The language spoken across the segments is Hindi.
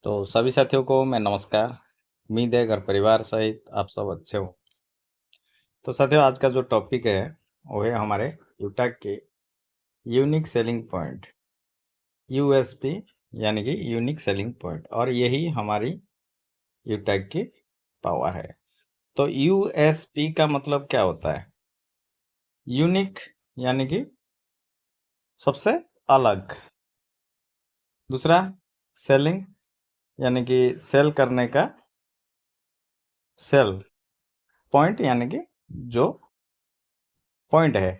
तो सभी साथियों को मैं नमस्कार। उम्मीद है घर परिवार सहित आप सब अच्छे हो। तो साथियों, आज का जो टॉपिक है वो है हमारे यूटैग के यूनिक सेलिंग पॉइंट, यूएसपी, यानी कि यूनिक सेलिंग पॉइंट। और यही हमारी यूटैग की पावर है। तो यूएसपी का मतलब क्या होता है? यूनिक यानी कि सबसे अलग। दूसरा, सेलिंग यानी कि सेल करने का, सेल पॉइंट यानी कि जो पॉइंट है,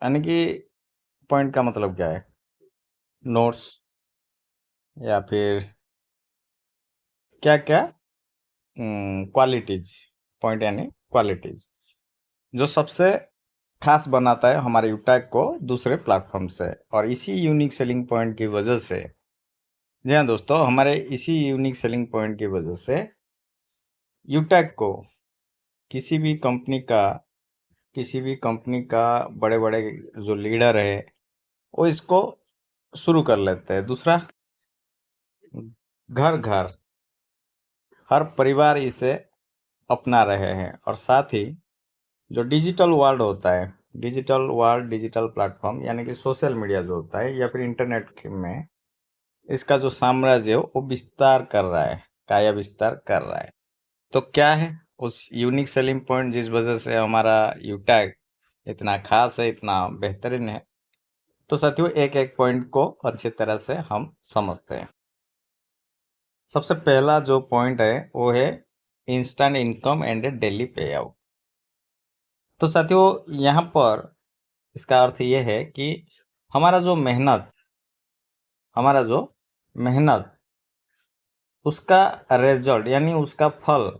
यानी कि पॉइंट का मतलब क्या है? नोट्स या फिर क्या क्या क्वालिटीज। पॉइंट यानी क्वालिटीज जो सबसे खास बनाता है हमारे यूटैग को दूसरे प्लेटफॉर्म से। और इसी यूनिक सेलिंग पॉइंट की वजह से, जी हाँ दोस्तों, हमारे इसी यूनिक सेलिंग पॉइंट की वजह से यूटैग को किसी भी कंपनी का बड़े बड़े जो लीडर है वो इसको शुरू कर लेते हैं। दूसरा, घर घर हर परिवार इसे अपना रहे हैं। और साथ ही जो डिजिटल वर्ल्ड होता है, डिजिटल वर्ल्ड, डिजिटल प्लेटफॉर्म यानी कि सोशल मीडिया जो होता है या फिर इंटरनेट में, इसका जो साम्राज्य है वो विस्तार कर रहा है, काया विस्तार कर रहा है। तो क्या है उस यूनिक सेलिंग पॉइंट जिस वजह से हमारा यूटैग इतना खास है, इतना बेहतरीन है? तो साथियों, एक एक पॉइंट को अच्छी तरह से हम समझते हैं। सबसे पहला जो पॉइंट है वो है इंस्टेंट इनकम एंड डेली पे आउट। तो साथियों, यहाँ पर इसका अर्थ ये है कि हमारा जो मेहनत उसका रिजल्ट यानी उसका फल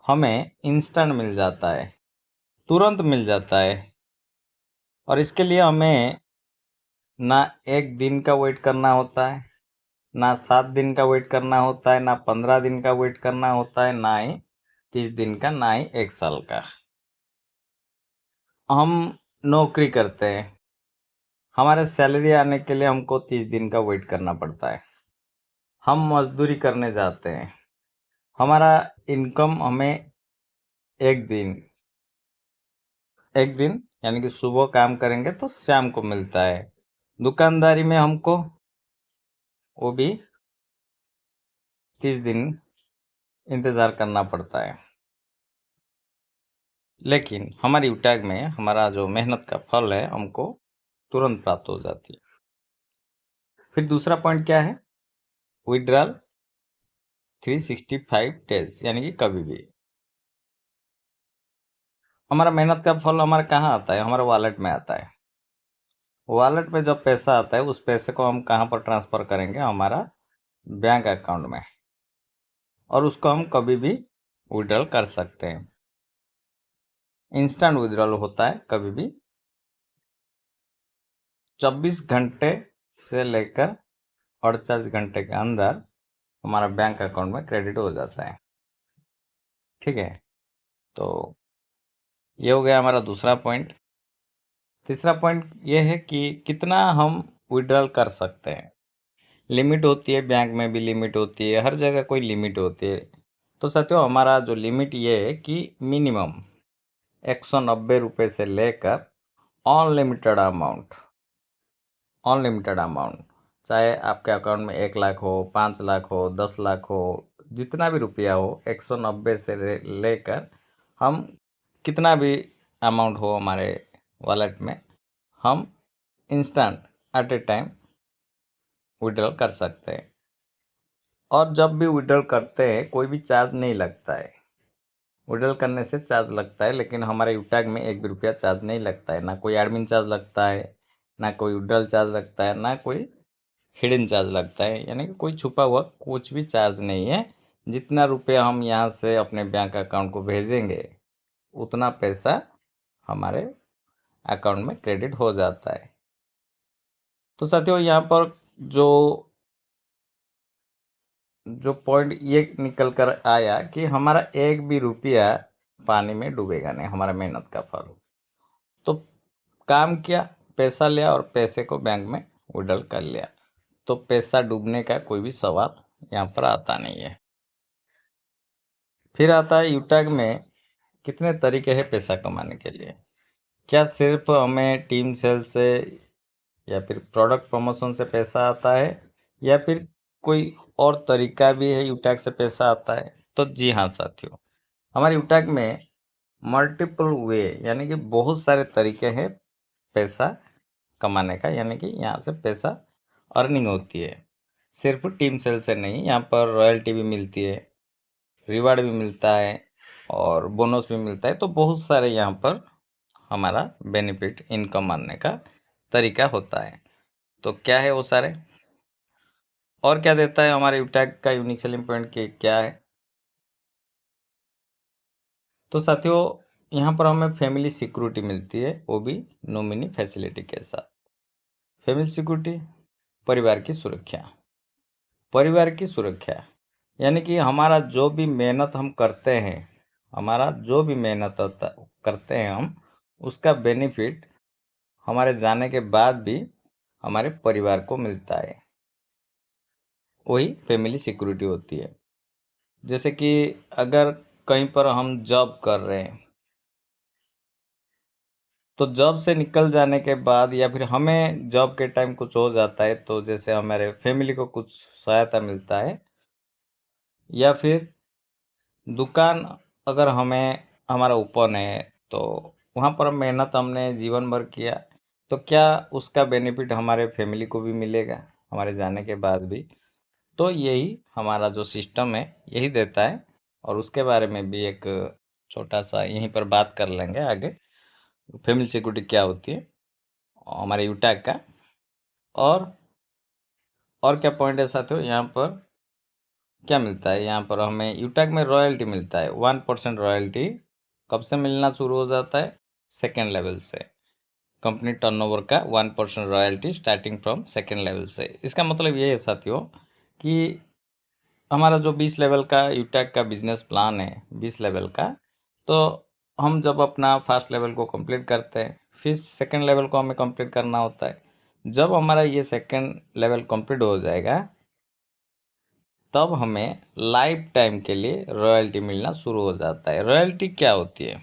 हमें इंस्टेंट मिल जाता है, तुरंत मिल जाता है। और इसके लिए हमें ना एक दिन का वेट करना होता है, ना 7 दिन का वेट करना होता है, ना 15 दिन का वेट करना होता है, ना ही 30 दिन का, ना ही 1 साल का। हम नौकरी करते हैं, हमारे सैलरी आने के लिए हमको 30 दिन का वेट करना पड़ता है। हम मजदूरी करने जाते हैं, हमारा इनकम हमें एक दिन यानी कि सुबह काम करेंगे तो शाम को मिलता है। दुकानदारी में हमको वो भी 30 दिन इंतज़ार करना पड़ता है। लेकिन हमारी यूटैग में हमारा जो मेहनत का फल है हमको तुरंत प्राप्त हो जाती है। फिर दूसरा पॉइंट क्या है? विड्रॉल 365 डेज, यानी कि कभी भी। हमारा मेहनत का फल हमारे कहाँ आता है? हमारे वॉलेट में आता है। वॉलेट में जब पैसा आता है उस पैसे को हम कहाँ पर ट्रांसफ़र करेंगे? हमारा बैंक अकाउंट में। और उसको हम कभी भी विड्रॉल कर सकते हैं। इंस्टेंट विड्रॉल होता है कभी भी। 24 घंटे से लेकर 48 घंटे के अंदर हमारा बैंक अकाउंट में क्रेडिट हो जाता है। ठीक है, तो ये हो गया हमारा दूसरा पॉइंट। तीसरा पॉइंट ये है कि कितना हम विड्रॉल कर सकते हैं। लिमिट होती है, बैंक में भी लिमिट होती है, हर जगह कोई लिमिट होती है। तो साथियों, हमारा जो लिमिट ये है कि मिनिमम 190 रुपये से लेकर अनलिमिटेड अमाउंट, चाहे आपके अकाउंट में 1 लाख हो, 5 लाख हो, 10 लाख हो, जितना भी रुपया हो, 190 से लेकर हम कितना भी अमाउंट हो हमारे वॉलेट में, हम instant at a time withdrawal कर सकते हैं। और जब भी विड्रॉल करते हैं कोई भी चार्ज नहीं लगता है। विड्रॉल करने से चार्ज लगता है, लेकिन हमारे यूटैग में 1 भी रुपया चार्ज नहीं लगता है। ना कोई एडमिन चार्ज लगता है, ना कोई विड्रॉल चार्ज लगता है, ना कोई हिडन चार्ज लगता है, यानी कि कोई छुपा हुआ कुछ भी चार्ज नहीं है। जितना रुपया हम यहाँ से अपने बैंक अकाउंट को भेजेंगे उतना पैसा हमारे अकाउंट में क्रेडिट हो जाता है। तो साथियों, यहाँ पर जो जो पॉइंट ये निकल कर आया कि हमारा 1 भी रुपया पानी में डूबेगा नहीं, हमारा मेहनत का फल। तो काम किया, पैसा लिया और पैसे को बैंक में विड्रॉल कर लिया। तो पैसा डूबने का कोई भी सवाल यहाँ पर आता नहीं है। फिर आता है यूटैग में कितने तरीके हैं पैसा कमाने के लिए। क्या सिर्फ हमें टीम सेल से या फिर प्रोडक्ट प्रमोशन से पैसा आता है, या फिर कोई और तरीका भी है यूटैग से पैसा आता है? तो जी हाँ साथियों, हमारे यूटैग में मल्टीपल वे यानी कि बहुत सारे तरीके हैं पैसा कमाने का, यानी कि यहाँ से पैसा अर्निंग होती है। सिर्फ टीम सेल से नहीं, यहाँ पर रॉयल्टी भी मिलती है, रिवार्ड भी मिलता है और बोनस भी मिलता है। तो बहुत सारे यहाँ पर हमारा बेनिफिट इनकम आने का तरीका होता है। तो क्या है वो सारे, और क्या देता है हमारे यूटैग का यूनिक सेलिंग पॉइंट के क्या है? तो साथियों, यहाँ पर हमें फैमिली सिक्योरिटी मिलती है, वो भी नॉमिनी फैसिलिटी के साथ। फैमिली सिक्योरिटी, परिवार की सुरक्षा। परिवार की सुरक्षा यानी कि हमारा जो भी मेहनत हम करते हैं, हमारा जो भी मेहनत करते हैं हम, उसका बेनिफिट हमारे जाने के बाद भी हमारे परिवार को मिलता है। वही फैमिली सिक्योरिटी होती है। जैसे कि अगर कहीं पर हम जॉब कर रहे हैं, तो जॉब से निकल जाने के बाद या फिर हमें जॉब के टाइम कुछ हो जाता है, तो जैसे हमारे फैमिली को कुछ सहायता मिलता है, या फिर दुकान अगर हमें हमारा ओपन है, तो वहाँ पर मेहनत हमने जीवन भर किया, तो क्या उसका बेनिफिट हमारे फैमिली को भी मिलेगा हमारे जाने के बाद भी? तो यही हमारा जो सिस्टम है यही देता है, और उसके बारे में भी एक छोटा सा यहीं पर बात कर लेंगे आगे, फैमिली सिक्योरिटी क्या होती है हमारे यूटैग का। और और क्या पॉइंट है साथियों, यहाँ पर क्या मिलता है? यहाँ पर हमें यूटैग में रॉयल्टी मिलता है, 1% रॉयल्टी। कब से मिलना शुरू हो जाता है? सेकेंड लेवल से। कंपनी टर्नओवर का 1% royalty starting from second level से। इसका मतलब ये है साथियों कि हमारा जो 20 लेवल का यूटैग का बिजनेस प्लान है, 20 लेवल का, तो हम जब अपना फर्स्ट लेवल को कंप्लीट करते हैं, फिर सेकेंड लेवल को हमें कंप्लीट करना होता है। जब हमारा ये सेकेंड लेवल कंप्लीट हो जाएगा, तब हमें लाइफ टाइम के लिए रॉयल्टी मिलना शुरू हो जाता है। रॉयल्टी क्या होती है?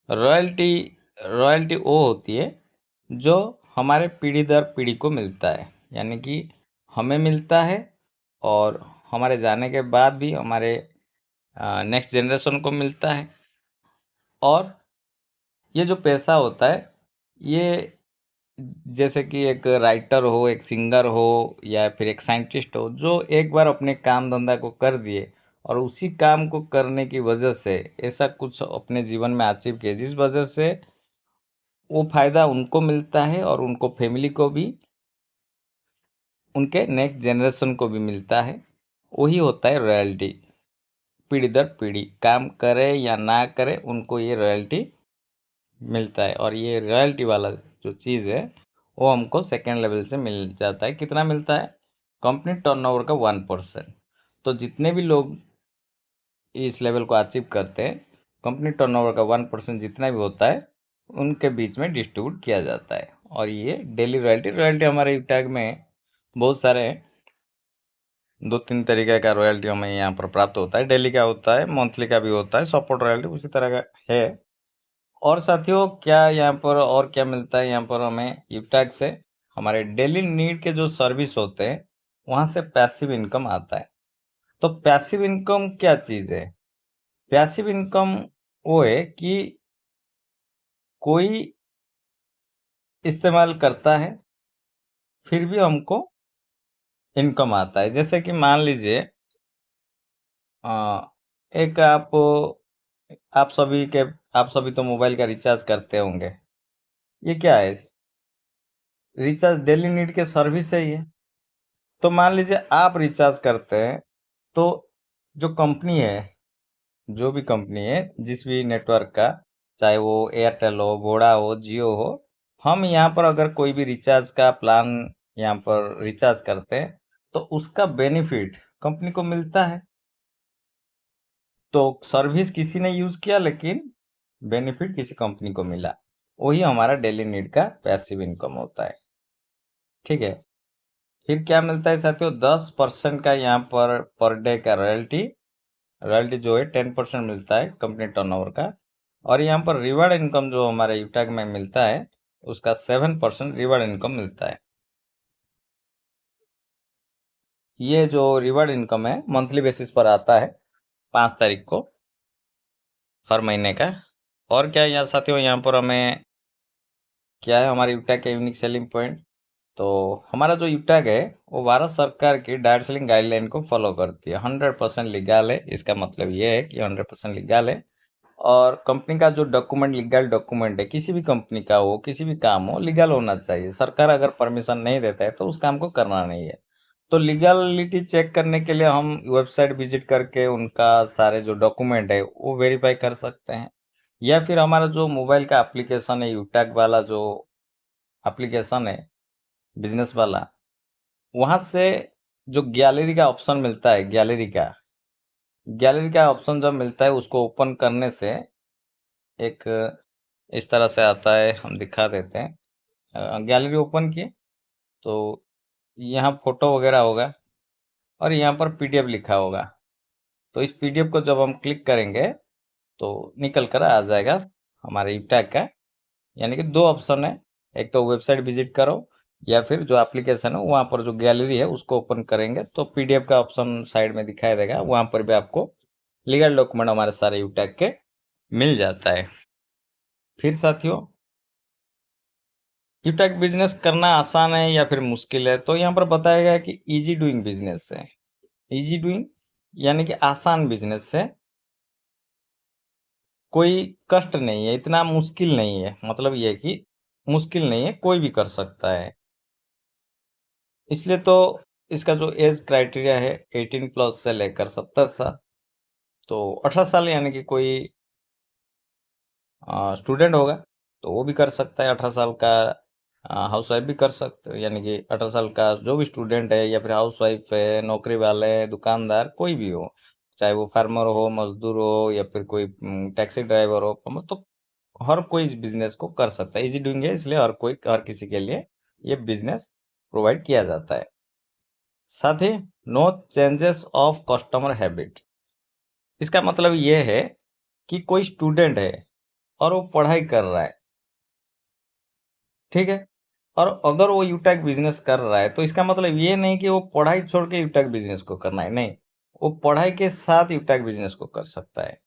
रॉयल्टी रॉयल्टी वो होती है जो हमारे पीढ़ी दर पीढ़ी को मिलता है, यानी कि हमें मिलता है और हमारे जाने के बाद भी हमारे नेक्स्ट जनरेशन को मिलता है। और ये जो पैसा होता है, ये जैसे कि एक राइटर हो, एक सिंगर हो, या फिर एक साइंटिस्ट हो, जो एक बार अपने काम धंधा को कर दिए और उसी काम को करने की वजह से ऐसा कुछ अपने जीवन में अचीव किए, जिस वजह से वो फायदा उनको मिलता है और उनको फैमिली को भी, उनके नेक्स्ट जनरेशन को भी मिलता है। वही होता है रॉयल्टी। पीढ़ी दर पीढ़ी काम करे या ना करे, उनको ये रॉयल्टी मिलता है। और ये रॉयल्टी वाला जो चीज़ है, वो हमको सेकेंड लेवल से मिल जाता है। कितना मिलता है? कंपनी टर्नओवर का 1%। तो जितने भी लोग इस लेवल को अचीव करते हैं, कंपनी टर्नओवर का 1% जितना भी होता है, उनके बीच में डिस्ट्रीब्यूट किया जाता है। और ये डेली रॉयल्टी रॉयल्टी हमारे टैग में बहुत सारे हैं। 2-3 तरीके का रॉयल्टी हमें यहाँ पर प्राप्त होता है। डेली का होता है, मंथली का भी होता है, सपोर्ट रॉयल्टी उसी तरह का है। और साथियों, क्या यहाँ पर और क्या मिलता है? यहाँ पर हमें यूटैग से हमारे डेली नीड के जो सर्विस होते हैं, वहाँ से पैसिव इनकम आता है। तो पैसिव इनकम क्या चीज़ है? पैसिव इनकम वो है कि कोई इस्तेमाल करता है, फिर भी हमको इनकम आता है। जैसे कि मान लीजिए एक आप सभी तो मोबाइल का रिचार्ज करते होंगे। ये क्या है? रिचार्ज डेली नीड के सर्विस है ये। तो मान लीजिए आप रिचार्ज करते हैं, तो जो कंपनी है, जो भी कंपनी है, जिस भी नेटवर्क का, चाहे वो एयरटेल हो, वोडा हो, जियो हो, हम यहाँ पर अगर कोई भी रिचार्ज का प्लान यहाँ पर रिचार्ज करते हैं, तो उसका बेनिफिट कंपनी को मिलता है। तो सर्विस किसी ने यूज़ किया, लेकिन बेनिफिट किसी कंपनी को मिला। वही हमारा डेली नीड का पैसिव इनकम होता है। ठीक है। फिर क्या मिलता है साथियों, 10% का यहाँ पर डे का रॉयल्टी, रॉयल्टी जो है 10% मिलता है कंपनी टर्नओवर का। और यहाँ पर रिवार्ड इनकम जो हमारे यूटैग में मिलता है उसका 7% रिवार्ड इनकम मिलता है। ये जो रिवार्ड इनकम है मंथली बेसिस पर आता है 5 तारीख को हर महीने का। और क्या है यहाँ साथियों, यहाँ पर हमें क्या है हमारे यूटैग के यूनिक सेलिंग पॉइंट, तो हमारा जो यूटैग है वो भारत सरकार की डायरेक्ट सेलिंग गाइडलाइन को फॉलो करती है। 100% लीगल है, इसका मतलब ये है कि 100% लीगल है। और कंपनी का जो डॉक्यूमेंट, लीगल डॉक्यूमेंट है, किसी भी कंपनी का हो, किसी भी काम हो, लीगल होना चाहिए। सरकार अगर परमिशन नहीं देता है तो उस काम को करना नहीं है। तो लीगलिटी चेक करने के लिए हम वेबसाइट विजिट करके उनका सारे जो डॉक्यूमेंट है वो वेरीफाई कर सकते हैं। या फिर हमारा जो मोबाइल का एप्लीकेशन है, यूटैग वाला जो एप्लीकेशन है बिजनेस वाला, वहाँ से जो गैलरी का ऑप्शन मिलता है, गैलरी का ऑप्शन जब मिलता है उसको ओपन करने से एक इस तरह से आता है, हम दिखा देते हैं। गैलरी ओपन किए तो यहाँ फोटो वगैरह होगा और यहाँ पर पीडीएफ लिखा होगा। तो इस पीडीएफ को जब हम क्लिक करेंगे तो निकल कर आ जाएगा हमारे यूटैग का। यानी कि दो ऑप्शन है, एक तो वेबसाइट विजिट करो या फिर जो एप्लीकेशन है वहाँ पर जो गैलरी है उसको ओपन करेंगे तो पीडीएफ का ऑप्शन साइड में दिखाई देगा, वहाँ पर भी आपको लीगल डॉक्यूमेंट हमारे सारे यूटैग के मिल जाता है। फिर साथियों, यूटैग बिजनेस करना आसान है या फिर मुश्किल है, तो यहाँ पर बताया गया है कि इजी डूइंग बिजनेस है। इजी डूइंग यानी कि आसान बिजनेस है, कोई कष्ट नहीं है, इतना मुश्किल नहीं है। मतलब ये कि मुश्किल नहीं है, कोई भी कर सकता है। इसलिए तो इसका जो एज क्राइटेरिया है 18 प्लस से लेकर 70 साल, तो 18 साल यानी कि कोई स्टूडेंट होगा तो वो भी कर सकता है। 18 साल का हाउस वाइफ भी कर सकते हो, यानी कि 18 साल का जो भी स्टूडेंट है या फिर हाउस वाइफ है, नौकरी वाले, दुकानदार, कोई भी हो, चाहे वो फार्मर हो, मजदूर हो या फिर कोई टैक्सी ड्राइवर हो, तो हर कोई इस बिजनेस को कर सकता है। इजी डूइंग है इसलिए हर किसी के लिए ये बिजनेस प्रोवाइड किया जाता है। साथ ही no changes of customer habit, इसका मतलब ये है कि कोई स्टूडेंट है और वो पढ़ाई कर रहा है, ठीक है, और अगर वो यूटैग बिजनेस कर रहा है तो इसका मतलब ये नहीं कि वो पढ़ाई छोड़ के यूटैग बिजनेस को करना है, नहीं, वो पढ़ाई के साथ यूटैग बिजनेस को कर सकता है।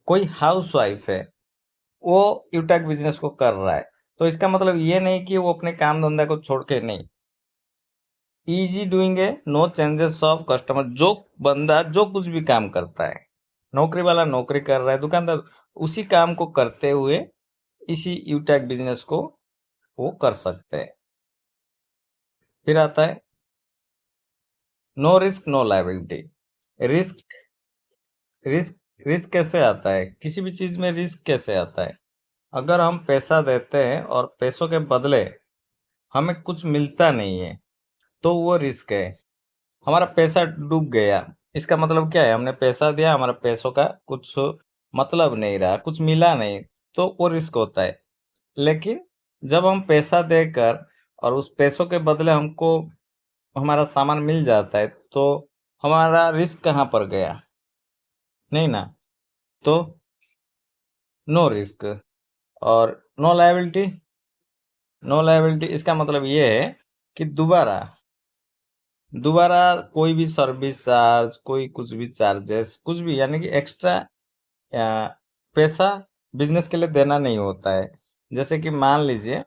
कोई हाउस वाइफ है, वो यूटैग बिजनेस को कर रहा है, तो इसका मतलब ये नहीं कि वो अपने काम धंधा को छोड़ के, नहीं, इजी डूइंग है, नो चेंजेस ऑफ कस्टमर। जो बंदा जो कुछ भी काम करता है, नौकरी वाला नौकरी कर रहा है, दुकानदार उसी काम को करते हुए इसी यूटैग बिजनेस को वो कर सकते हैं। फिर आता है no risk no liability. Risk risk risk कैसे आता है, किसी भी चीज में रिस्क कैसे आता है? अगर हम पैसा देते हैं और पैसों के बदले हमें कुछ मिलता नहीं है तो वो रिस्क है। हमारा पैसा डूब गया, इसका मतलब क्या है, हमने पैसा दिया, हमारा पैसों का कुछ मतलब नहीं रहा, कुछ मिला नहीं, तो वो रिस्क होता है। लेकिन जब हम पैसा देकर और उस पैसों के बदले हमको हमारा सामान मिल जाता है तो हमारा रिस्क कहाँ पर गया? नहीं ना। तो नो रिस्क। और नो लायबिलिटी, नो लायबिलिटी इसका मतलब ये है कि दोबारा दोबारा कोई भी सर्विस चार्ज, कोई कुछ भी चार्जेस, कुछ भी यानी कि एक्स्ट्रा पैसा बिजनेस के लिए देना नहीं होता है। जैसे कि मान लीजिए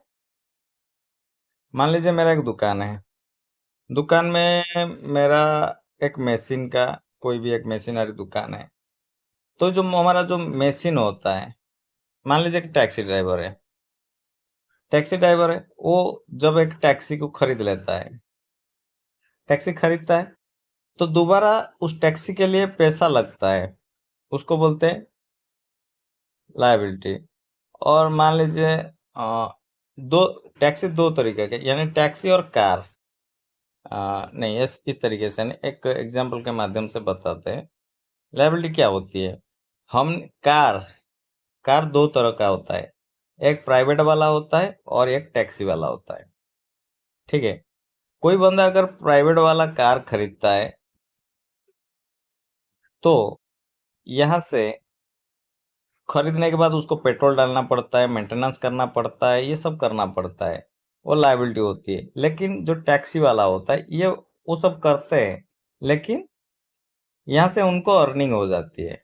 मेरा एक दुकान है, दुकान में मेरा एक मशीन का, कोई भी एक मशीनरी दुकान है, तो जो हमारा जो मशीन होता है, मान लीजिए कि टैक्सी ड्राइवर है, वो जब एक टैक्सी को खरीद लेता है, टैक्सी खरीदता है तो दोबारा उस टैक्सी के लिए पैसा लगता है, उसको बोलते हैं लायबिलिटी। और मान लीजिए दो टैक्सी दो तरीके के, यानी टैक्सी और कार, नहीं इस तरीके से नहीं, एक एग्जांपल के माध्यम से बताते हैं लायबिलिटी क्या होती है। हम कार कार दो तरह का होता है, एक प्राइवेट वाला होता है और एक टैक्सी वाला होता है, ठीक है। कोई बंदा अगर प्राइवेट वाला कार खरीदता है तो यहाँ से खरीदने के बाद उसको पेट्रोल डालना पड़ता है, मेंटेनेंस करना पड़ता है, ये सब करना पड़ता है, वो लायबिलिटी होती है। लेकिन जो टैक्सी वाला होता है ये वो सब करते हैं, लेकिन यहाँ से उनको अर्निंग हो जाती है,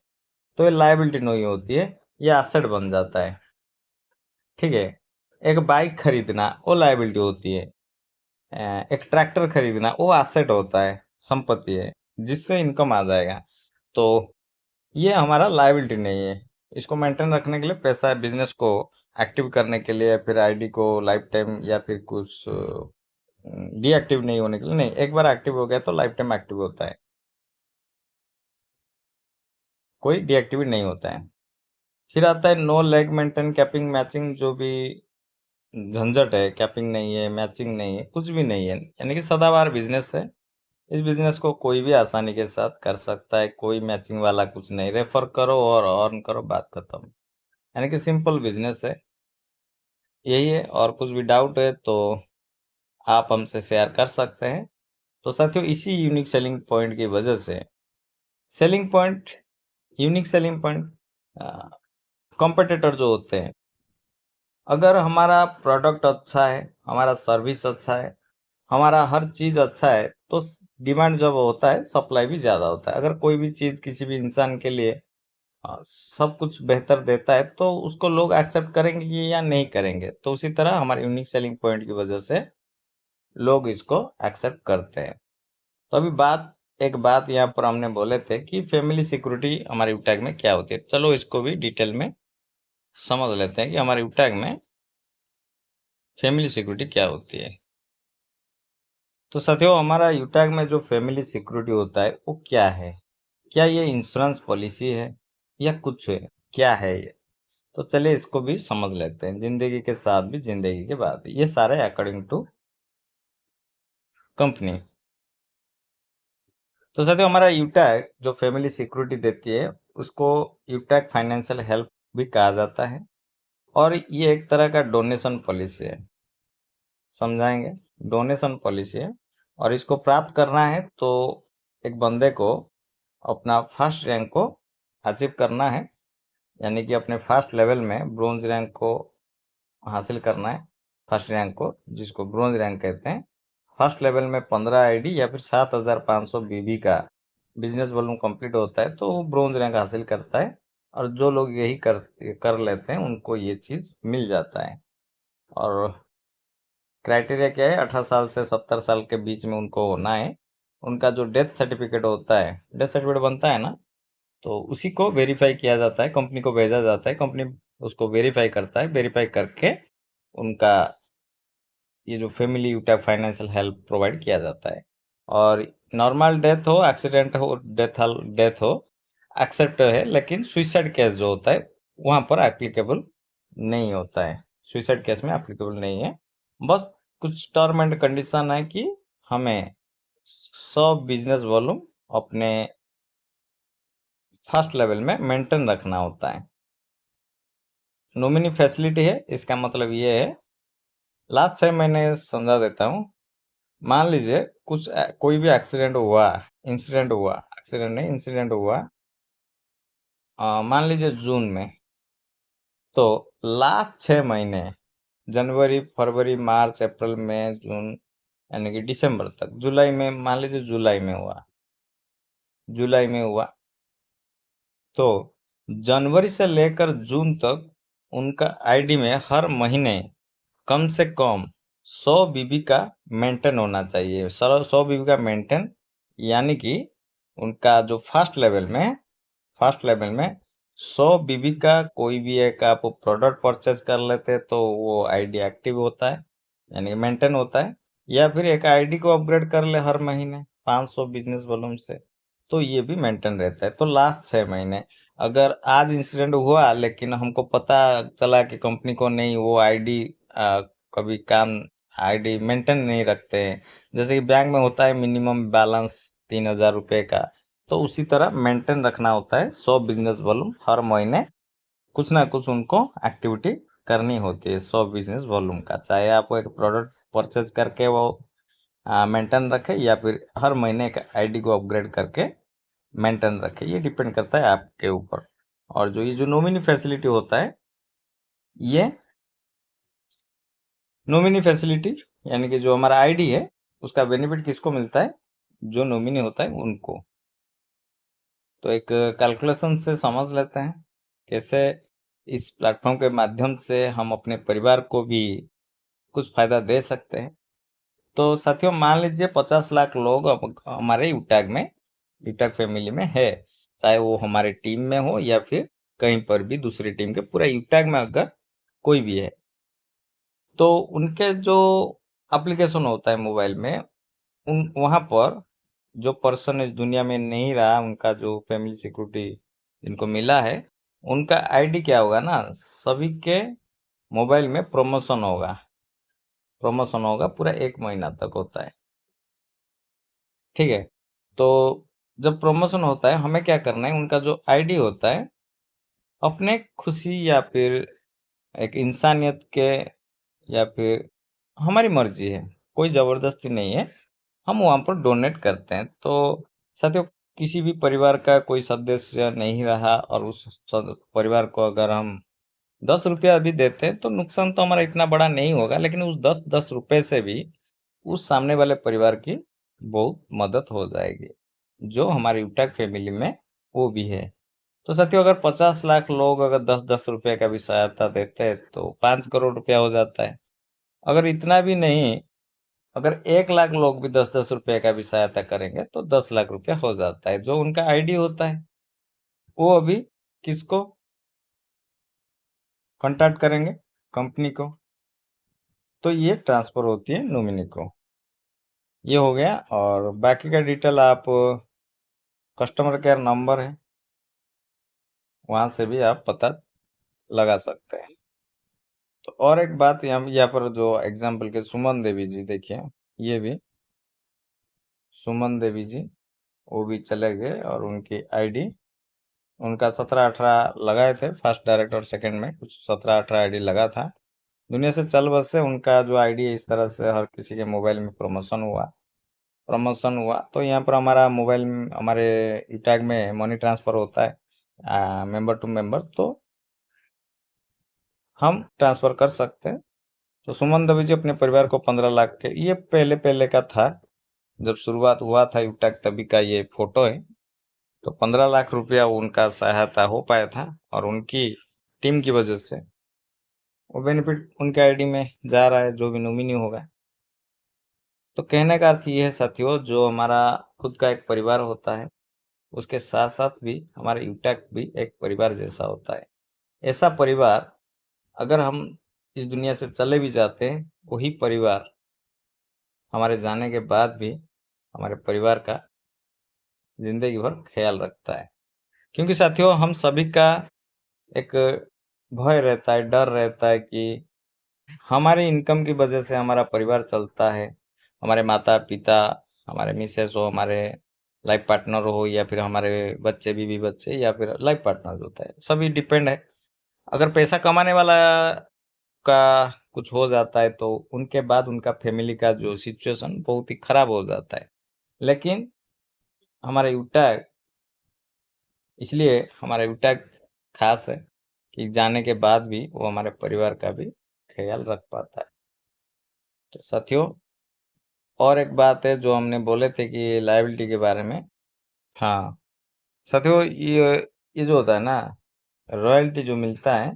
तो ये लायबिलिटी नहीं होती है, ये एसेट बन जाता है। ठीक है। एक बाइक खरीदना वो लायबिलिटी होती है, एक ट्रैक्टर खरीदना वो एसेट होता है, संपत्ति है, जिससे इनकम आ जाएगा। तो ये हमारा लायबिलिटी नहीं है। इसको मेंटेन रखने के लिए पैसा है, बिजनेस को एक्टिव करने के लिए, फिर आईडी को लाइफ टाइम या फिर कुछ डीएक्टिव नहीं होने के लिए नहीं, एक बार एक्टिव हो गया तो लाइफ टाइम एक्टिव होता है, कोई डीएक्टिवेट नहीं होता है। फिर आता है no leg maintain capping matching, जो भी झंझट है, कैपिंग नहीं है, मैचिंग नहीं है, कुछ भी नहीं है, यानी कि सदाबहार बिजनेस है। इस बिजनेस को कोई भी आसानी के साथ कर सकता है, कोई मैचिंग वाला कुछ नहीं, रेफर करो और अर्न करो, बात खत्म। यानी कि सिंपल बिजनेस है, यही है। और कुछ भी डाउट है तो आप हमसे शेयर कर सकते हैं। तो साथियों, इसी यूनिक सेलिंग पॉइंट की वजह से selling point unique selling point competitor जो होते हैं, अगर हमारा प्रोडक्ट अच्छा है, हमारा सर्विस अच्छा है, हमारा हर चीज़ अच्छा है, तो डिमांड जब होता है सप्लाई भी ज़्यादा होता है। अगर कोई भी चीज़ किसी भी इंसान के लिए सब कुछ बेहतर देता है तो उसको लोग एक्सेप्ट करेंगे या नहीं करेंगे। तो उसी तरह हमारे यूनिक सेलिंग पॉइंट की वजह से लोग इसको एक्सेप्ट करते हैं। तो अभी एक बात यहाँ पर हमने बोले थे कि फैमिली सिक्योरिटी हमारे यूटैग में क्या होती है। चलो इसको भी डिटेल में समझ लेते हैं कि हमारे यूटैग में फैमिली सिक्योरिटी क्या होती है। तो साथियों, हमारा यूटैग में जो फैमिली सिक्योरिटी होता है वो क्या है? क्या ये इंश्योरेंस पॉलिसी है या कुछ है? क्या है ये? तो चलिए इसको भी समझ लेते हैं, जिंदगी के साथ भी जिंदगी के बाद भी, ये सारे अकॉर्डिंग टू कंपनी। तो साथियों, हमारा यूटैग जो फैमिली सिक्योरिटी देती है उसको यूटैग फाइनेंशियल हेल्प भी कहा जाता है, और ये एक तरह का डोनेशन पॉलिसी है। समझाएंगे। डोनेशन पॉलिसी है, और इसको प्राप्त करना है तो एक बंदे को अपना फर्स्ट रैंक को अचीव करना है, यानी कि अपने फर्स्ट लेवल में ब्रोंज रैंक को हासिल करना है। फर्स्ट रैंक को, जिसको ब्रोंज रैंक कहते हैं, फर्स्ट लेवल में 15 आईडी या फिर 7500 बीबी का बिजनेस वॉल्यूम कंप्लीट होता है तो वो ब्रोंज रैंक हासिल करता है। और जो लोग यही कर लेते हैं उनको ये चीज़ मिल जाता है। और क्राइटेरिया क्या है? 18 साल से 70 साल के बीच में उनको होना है। उनका जो डेथ सर्टिफिकेट होता है, डेथ सर्टिफिकेट बनता है ना, तो उसी को वेरीफाई किया जाता है, कंपनी को भेजा जाता है, कंपनी उसको वेरीफाई करता है, वेरीफाई करके उनका ये जो फैमिली यूटैग फाइनेंशियल हेल्प प्रोवाइड किया जाता है। और नॉर्मल डेथ हो, एक्सीडेंट हो, डेथ हो, एक्सेप्ट है, लेकिन सुइसाइड केस जो होता है वहाँ पर एप्लीकेबल नहीं होता है। सुइसाइड केस में एप्लीकेबल नहीं है। बस कुछ टर्म एंड कंडीशन है कि हमें 100 बिजनेस वॉल्यूम अपने फर्स्ट लेवल में मेंटेन रखना होता है। नॉमिनी फैसिलिटी है, इसका मतलब ये है, लास्ट 6 महीने समझा देता हूँ। मान लीजिए कोई भी एक्सीडेंट हुआ, एक्सीडेंट नहीं, इंसिडेंट हुआ, मान लीजिए जून में, तो लास्ट 6 महीने, जनवरी, फरवरी, मार्च, अप्रैल, मई, जून, यानी कि दिसंबर तक, जुलाई में, मान लीजिए जुलाई में हुआ, तो जनवरी से लेकर जून तक उनका आईडी में हर महीने कम से कम 100 बीबी का मेंटेन होना चाहिए। 100 बीबी का मेंटेन, यानी कि उनका जो फर्स्ट लेवल में 100 बीबी का कोई भी एक आप प्रोडक्ट परचेज कर लेते तो वो आईडी एक्टिव होता है, यानी मेंटेन होता है। या फिर एक आईडी को अपग्रेड कर ले हर महीने 500 बिजनेस वॉल्यूम से, तो ये भी मेंटेन रहता है। तो लास्ट 6 महीने, अगर आज इंसिडेंट हुआ लेकिन हमको पता चला कि कंपनी को नहीं, वो आईडी कभी काम आईडी मेंटेन नहीं रखते हैं, जैसे कि बैंक में होता है मिनिमम बैलेंस 3000 रुपये का, तो उसी तरह मेंटेन रखना होता है 100 बिजनेस वॉल्यूम हर महीने। कुछ ना कुछ उनको एक्टिविटी करनी होती है 100 बिजनेस वॉल्यूम का, चाहे आप एक प्रोडक्ट परचेज करके वो मेंटेन रखें या फिर हर महीने का आईडी को अपग्रेड करके मेंटेन रखें, ये डिपेंड करता है आपके ऊपर। और जो ये जो नॉमिनी फैसिलिटी होता है, ये नॉमिनी फैसिलिटी यानी कि जो हमारा आईडी है उसका बेनिफिट किसको मिलता है, जो नॉमिनी होता है उनको। तो एक कैलकुलेशन से समझ लेते हैं कैसे इस प्लेटफॉर्म के माध्यम से हम अपने परिवार को भी कुछ फायदा दे सकते हैं। तो साथियों, मान लीजिए 50 लाख लोग अब हमारे यूटैग में, यूटैग फैमिली में है, चाहे वो हमारे टीम में हो या फिर कहीं पर भी दूसरी टीम के, पूरा यूटैग में अगर कोई भी है, तो उनके जो एप्लीकेशन होता है मोबाइल में, उन वहाँ पर जो पर्सन इस दुनिया में नहीं रहा, उनका जो फैमिली सिक्योरिटी जिनको मिला है, उनका आईडी क्या होगा ना, सभी के मोबाइल में प्रमोशन होगा। प्रमोशन होगा पूरा 1 महीना तक होता है, ठीक है। तो जब प्रमोशन होता है, हमें क्या करना है, उनका जो आईडी होता है, अपने खुशी या फिर एक इंसानियत के या फिर हमारी मर्जी है, कोई ज़बरदस्ती नहीं है, हम वहाँ पर डोनेट करते हैं। तो साथियों, किसी भी परिवार का कोई सदस्य नहीं रहा और उस परिवार को अगर हम 10 रुपया भी देते हैं तो नुकसान तो हमारा इतना बड़ा नहीं होगा, लेकिन उस 10-10 रुपये से भी उस सामने वाले परिवार की बहुत मदद हो जाएगी, जो हमारी यूटैग फैमिली में वो भी है। तो साथियों, अगर 50 लाख लोग अगर 10-10 रुपये का भी सहायता देते हैं तो 5 करोड़ रुपया हो जाता है। अगर इतना भी नहीं, अगर 1 लाख लोग भी 10-10 रुपये का भी सहायता करेंगे तो 10 लाख रुपया हो जाता है। जो उनका आईडी होता है वो अभी किसको कॉन्टैक्ट करेंगे, कंपनी को, तो ये ट्रांसफर होती है नॉमिनी को। ये हो गया, और बाकी का डिटेल आप कस्टमर केयर नंबर है, वहाँ से भी आप पता लगा सकते हैं। तो और एक बात, यहाँ पर जो एग्जाम्पल के सुमन देवी जी देखिए, ये भी सुमन देवी जी, वो भी चले गए और उनकी आईडी, उनका 17-18 लगाए थे, फर्स्ट डायरेक्ट और सेकंड में कुछ 17-18 आईडी लगा था। दुनिया से चल बसे उनका जो आईडी है, इस तरह से हर किसी के मोबाइल में प्रमोशन हुआ। तो यहाँ पर हमारा मोबाइल हमारे ई टैग में मनी ट्रांसफ़र होता है मेंबर टू मेंबर, तो हम ट्रांसफ़र कर सकते हैं। तो सुमन दवे जी अपने परिवार को 15 लाख के, ये पहले पहले का था, जब शुरुआत हुआ था यू टैग तभी का ये फोटो है। तो 15 लाख रुपया उनका सहायता हो पाया था, और उनकी टीम की वजह से वो बेनिफिट उनके आईडी में जा रहा है, जो भी नॉमिनी होगा। तो कहने का अर्थ ये है साथियों, जो हमारा खुद का एक परिवार होता है, उसके साथ साथ भी हमारा यूटैग भी एक परिवार जैसा होता है। ऐसा परिवार अगर हम इस दुनिया से चले भी जाते हैं, वही परिवार हमारे जाने के बाद भी हमारे परिवार का जिंदगी भर ख्याल रखता है। क्योंकि साथियों, हम सभी का एक भय रहता है, डर रहता है कि हमारी इनकम की वजह से हमारा परिवार चलता है। हमारे माता पिता, हमारे मिसेस हो, हमारे लाइफ पार्टनर हो, या फिर हमारे बच्चे, बीवी बच्चे, या फिर लाइफ पार्टनर जो होता है, सभी डिपेंड है। अगर पैसा कमाने वाला का कुछ हो जाता है तो उनके बाद उनका फैमिली का जो सिचुएशन बहुत ही खराब हो जाता है। लेकिन हमारा यूटैग, इसलिए हमारा यूटैग खास है कि जाने के बाद भी वो हमारे परिवार का भी ख्याल रख पाता है। तो साथियों, और एक बात है जो हमने बोले थे कि लायबिलिटी के बारे में। हाँ साथियों, ये जो होता है ना, रॉयल्टी जो मिलता है,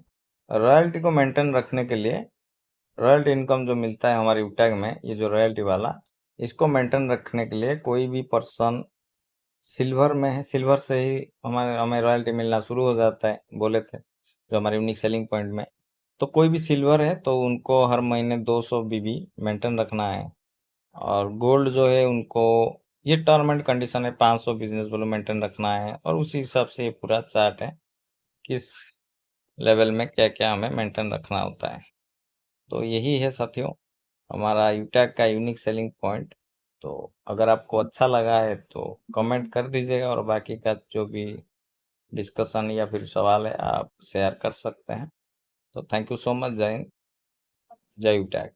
रॉयल्टी को मेंटेन रखने के लिए, रॉयल्टी इनकम जो मिलता है हमारे यूटैग में, ये जो रॉयल्टी वाला, इसको मेंटेन रखने के लिए कोई भी पर्सन सिल्वर में है, सिल्वर से ही हमें रॉयल्टी मिलना शुरू हो जाता है, बोले थे, जो हमारे यूनिक सेलिंग पॉइंट में। तो कोई भी सिल्वर है तो उनको हर महीने 200 बीबी मेंटेन रखना है। और गोल्ड जो है उनको, ये टर्म एंड कंडीशन है, 500 बिजनेस वैल्यू मेंटेन रखना है, और उसी हिसाब से ये पूरा चार्ट है, किस लेवल में क्या क्या हमें मेंटेन रखना होता है। तो यही है साथियों हमारा यूटैग का यूनिक सेलिंग पॉइंट। तो अगर आपको अच्छा लगा है तो कमेंट कर दीजिएगा, और बाकी का जो भी डिस्कशन या फिर सवाल है आप शेयर कर सकते हैं। तो थैंक यू सो मच। जय हिंद, जय यूटैग।